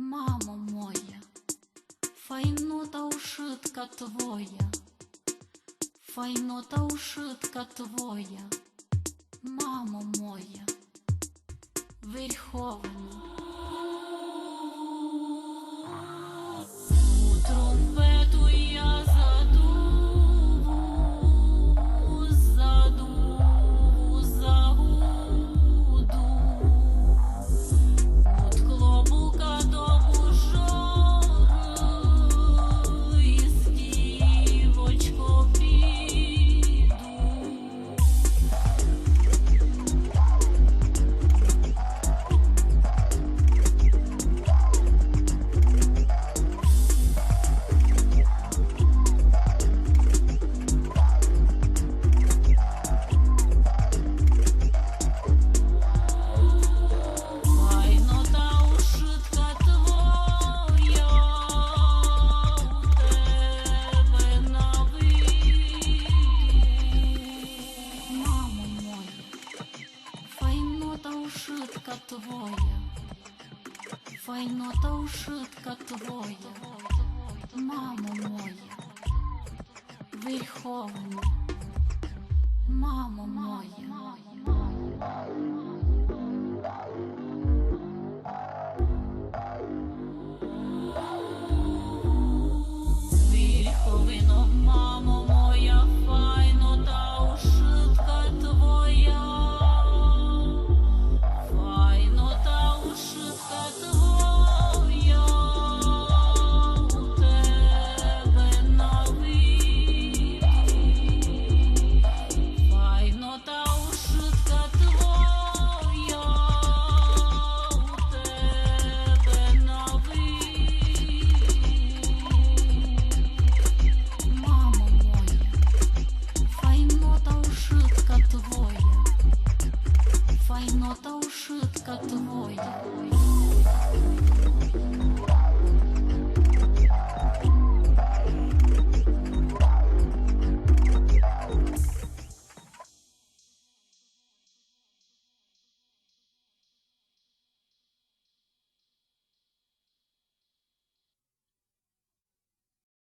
Мамо моя, файнота ушитка твоя, файнота ушитка твоя, мамо моя, верховна. У тромпету я задуву, загуду, от клобука до бужори, і співочко піду. Ушитка твоя, файнота ушитка твоя, мамо моя, верховна, мамо моя.